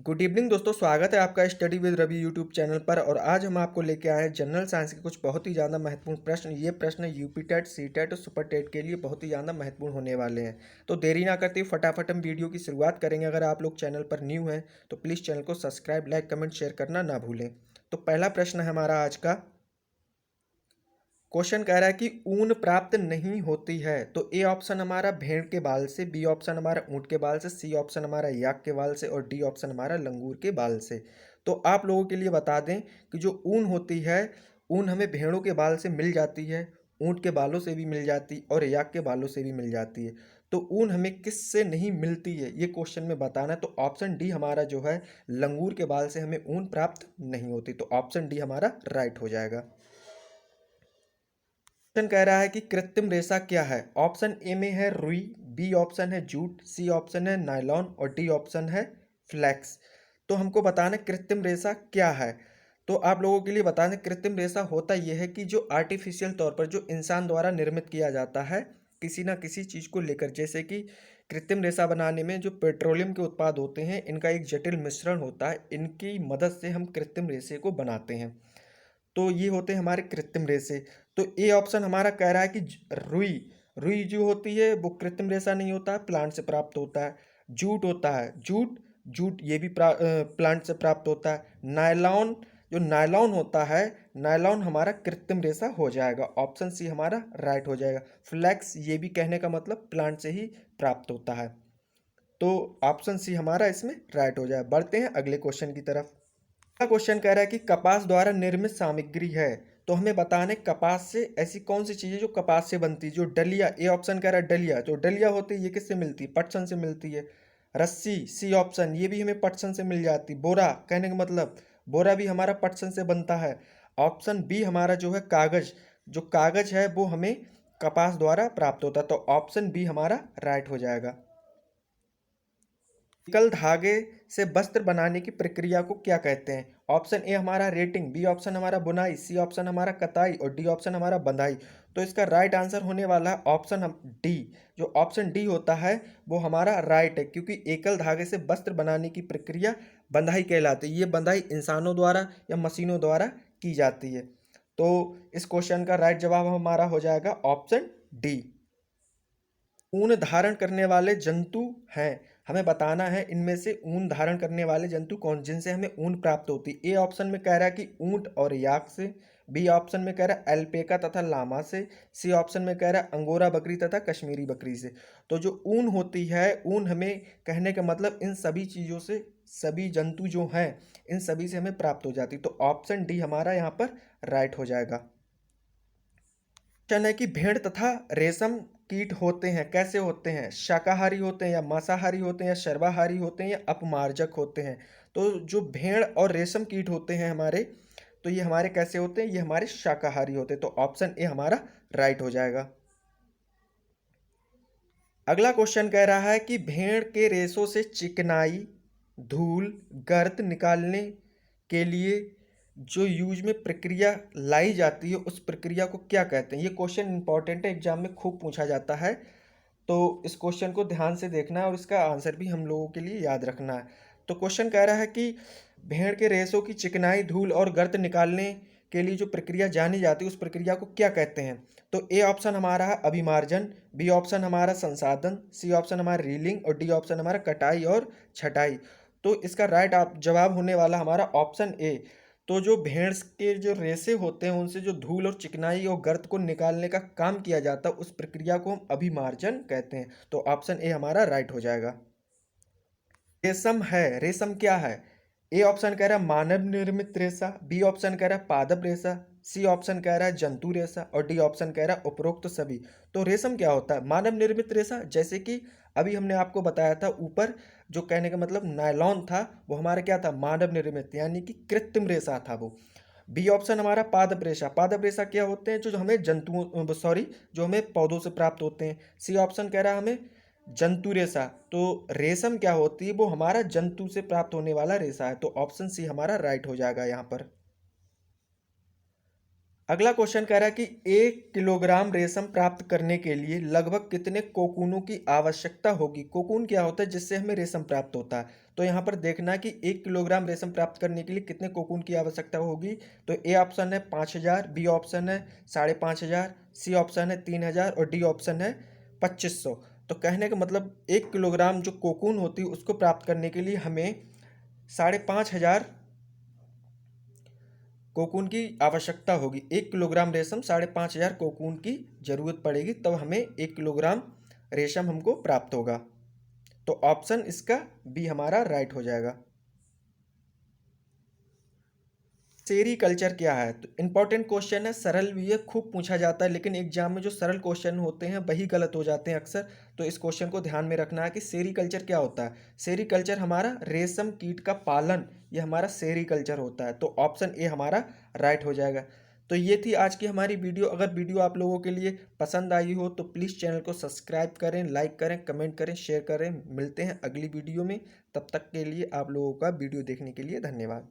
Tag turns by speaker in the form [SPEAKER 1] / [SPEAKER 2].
[SPEAKER 1] Good evening दोस्तों, स्वागत है आपका study with Ravi YouTube channel पर। और आज हम आपको लेके आए हैं जनरल साइंस के कुछ बहुत ही ज़्यादा महत्वपूर्ण प्रश्न। ये प्रश्न यूपी टेट, सी टेट और सुपर टेट के लिए बहुत ही ज़्यादा महत्वपूर्ण होने वाले हैं। तो देरी ना करते फटाफट हम वीडियो की शुरुआत करेंगे। अगर आप लोग चैनल पर न्यू हैं तो प्लीज़ चैनल को सब्सक्राइब, लाइक, कमेंट, शेयर करना ना भूलें। तो पहला प्रश्न है हमारा आज का। क्वेश्चन कह रहा है कि ऊन प्राप्त नहीं होती है। तो ए ऑप्शन हमारा भेड़ के बाल से, बी ऑप्शन हमारा ऊंट के बाल से, सी ऑप्शन हमारा याक के बाल से और डी ऑप्शन हमारा लंगूर के बाल से। तो आप लोगों के लिए बता दें कि जो ऊन होती है, ऊन हमें भेड़ों के बाल से मिल जाती है, ऊंट के बालों से भी मिल जाती और याक के बालों से भी मिल जाती है। तो ऊन हमें किससे नहीं मिलती है, ये क्वेश्चन में बताना है। तो ऑप्शन डी हमारा जो है, लंगूर के बाल से हमें ऊन प्राप्त नहीं होती। तो ऑप्शन डी हमारा राइट हो जाएगा। ऑप्शन कह रहा है कि कृत्रिम रेशा क्या है। ऑप्शन ए में है रुई, बी ऑप्शन है जूट, सी ऑप्शन है नायलॉन और डी ऑप्शन है फ्लैक्स। तो हमको बताना है कृत्रिम रेशा क्या है। तो आप लोगों के लिए बता दें, कृत्रिम रेशा होता यह है कि जो आर्टिफिशियल तौर पर जो इंसान द्वारा निर्मित किया जाता है किसी ना किसी चीज़ को लेकर। जैसे कि कृत्रिम रेशा बनाने में जो पेट्रोलियम के उत्पाद होते हैं, इनका एक जटिल मिश्रण होता है, इनकी मदद से हम कृत्रिम रेशे को बनाते हैं। तो ये होते हैं हमारे कृत्रिम रेशे। तो ए ऑप्शन हमारा कह रहा है कि रुई, रुई जो होती है वो कृत्रिम रेशा नहीं होता है, प्लांट से प्राप्त होता है। जूट होता है, जूट जूट ये भी प्लांट से प्राप्त होता है। नायलॉन, जो नायलॉन होता है, नायलॉन हमारा कृत्रिम रेशा हो जाएगा। ऑप्शन सी हमारा राइट हो जाएगा। फ्लैक्स ये भी कहने का मतलब प्लांट से ही प्राप्त होता है। तो ऑप्शन सी हमारा इसमें राइट हो जाए। बढ़ते हैं अगले क्वेश्चन की तरफ। क्वेश्चन कह रहा है कि कपास द्वारा निर्मित सामग्री है। तो हमें बताने कपास से ऐसी कौन सी चीज़ है जो कपास से बनती है। जो डलिया, ए ऑप्शन कह रहा है डलिया, जो डलिया होती है ये किससे मिलती है, पटसन से मिलती है। रस्सी, सी ऑप्शन, ये भी हमें पटसन से मिल जाती। बोरा, कहने का मतलब बोरा भी हमारा पटसन से बनता है। ऑप्शन बी हमारा जो है कागज, जो कागज है वो हमें कपास द्वारा प्राप्त होता है। तो ऑप्शन बी हमारा राइट हो जाएगा। एकल धागे से वस्त्र बनाने की प्रक्रिया को क्या कहते हैं। ऑप्शन ए हमारा रेटिंग, बी ऑप्शन हमारा बुनाई, सी ऑप्शन हमारा कताई और डी ऑप्शन हमारा बंधाई। तो इसका राइट आंसर होने वाला है ऑप्शन डी। जो ऑप्शन डी होता है वो हमारा राइट है, क्योंकि एकल धागे से वस्त्र बनाने की प्रक्रिया बंधाई कहलाती है। ये बंधाई इंसानों द्वारा या मशीनों द्वारा की जाती है। तो इस क्वेश्चन का राइट जवाब हमारा हो जाएगा ऑप्शन डी। ऊन धारण करने वाले जंतु हैं, हमें बताना है इनमें से ऊन धारण करने वाले जंतु कौन, जिनसे हमें ऊन प्राप्त होती है। ए ऑप्शन में कह रहा है कि ऊंट और याक से, बी ऑप्शन में कह रहा है अल्पेका तथा लामा से, सी ऑप्शन में कह रहा है अंगोरा बकरी तथा कश्मीरी बकरी से। तो जो ऊन होती है, ऊन हमें कहने का मतलब इन सभी चीज़ों से, सभी जंतु जो हैं इन सभी से हमें प्राप्त हो जाती। तो ऑप्शन डी हमारा यहाँ पर राइट हो जाएगा। क्वेश्चन है कि भेड़ तथा रेशम कीट होते हैं, कैसे होते हैं, शाकाहारी होते हैं या मांसाहारी होते हैं या सर्वाहारी होते हैं या अपमार्जक होते हैं। तो जो भेड़ और रेशम कीट होते हैं हमारे, तो ये हमारे कैसे होते हैं, ये हमारे शाकाहारी होते हैं। तो ऑप्शन ए हमारा राइट हो जाएगा। अगला क्वेश्चन कह रहा है कि भेड़ के रेशों से चिकनाई, धूल, गर्द निकालने के लिए जो यूज में प्रक्रिया लाई जाती है, उस प्रक्रिया को क्या कहते हैं। ये क्वेश्चन इंपॉर्टेंट है, एग्जाम में खूब पूछा जाता है। तो इस क्वेश्चन को ध्यान से देखना है और इसका आंसर भी हम लोगों के लिए याद रखना है। तो क्वेश्चन कह रहा है कि भेड़ के रेशों की चिकनाई, धूल और गर्द निकालने के लिए जो प्रक्रिया जानी जाती है, उस प्रक्रिया को क्या कहते हैं। तो ए ऑप्शन हमारा है अभिमार्जन, बी ऑप्शन हमारा संसाधन, सी ऑप्शन हमारा रीलिंग और डी ऑप्शन हमारा कटाई और छटाई। तो इसका राइट जवाब होने वाला हमारा ऑप्शन ए। तो जो भेड़ के जो रेशे होते हैं उनसे जो धूल और चिकनाई और गर्द को निकालने का काम किया जाता है, उस प्रक्रिया को हम अभिमार्जन कहते हैं। तो ऑप्शन ए हमारा राइट हो जाएगा। रेशम है, रेशम क्या है। ए ऑप्शन कह रहा है मानव निर्मित रेशा, बी ऑप्शन कह रहा है पादप रेशा, सी ऑप्शन कह रहा है जंतु रेशा और डी ऑप्शन कह रहा है उपरोक्त सभी। तो रेशम क्या होता है, मानव निर्मित रेशा। जैसे कि अभी हमने आपको बताया था ऊपर, जो कहने का मतलब नायलॉन था, वो हमारा क्या था, मानव निर्मित यानी कि कृत्रिम रेशा था वो। बी ऑप्शन हमारा पादप रेशा, पादप रेशा क्या होते हैं, जो हमें जंतुओं, सॉरी, जो हमें पौधों से प्राप्त होते हैं। सी ऑप्शन कह रहा है हमें जंतु रेशा। तो रेशम क्या होती है, वो हमारा जंतु से प्राप्त होने वाला रेशा है। तो ऑप्शन सी हमारा राइट हो जाएगा यहाँ पर। अगला क्वेश्चन कह रहा है कि 1 किलोग्राम रेशम प्राप्त करने के लिए लगभग कितने कोकूनों की आवश्यकता होगी। कोकून क्या होता है जिससे हमें रेशम प्राप्त होता है। तो यहाँ पर देखना है कि 1 किलोग्राम रेशम प्राप्त करने के लिए कितने कोकून की आवश्यकता होगी। तो ए ऑप्शन है 5,000, बी ऑप्शन है 5,500, सी ऑप्शन है 3,000 और डी ऑप्शन है 2,500। तो कहने का मतलब 1 किलोग्राम जो कोकून होती है उसको प्राप्त करने के लिए हमें 5,500 कोकून की आवश्यकता होगी। 1 किलोग्राम रेशम 5,500 कोकून की जरूरत पड़ेगी, तब हमें 1 किलोग्राम रेशम हमको प्राप्त होगा। तो ऑप्शन इसका बी हमारा राइट हो जाएगा। सेरीकल्चर क्या है? तो इंपॉर्टेंट क्वेश्चन है, सरल भी है, खूब पूछा जाता है, लेकिन एग्जाम में जो सरल क्वेश्चन होते हैं वही गलत हो जाते हैं अक्सर। तो इस क्वेश्चन को ध्यान में रखना है कि सेरीकल्चर क्या होता है। सेरीकल्चर हमारा रेशम कीट का पालन, ये हमारा सेरीकल्चर होता है। तो ऑप्शन ए हमारा राइट हो जाएगा। तो ये थी आज की हमारी वीडियो। अगर वीडियो आप लोगों के लिए पसंद आई हो तो प्लीज़ चैनल को सब्सक्राइब करें, लाइक करें, कमेंट करें, शेयर करें। मिलते हैं अगली वीडियो में। तब तक के लिए आप लोगों का वीडियो देखने के लिए धन्यवाद।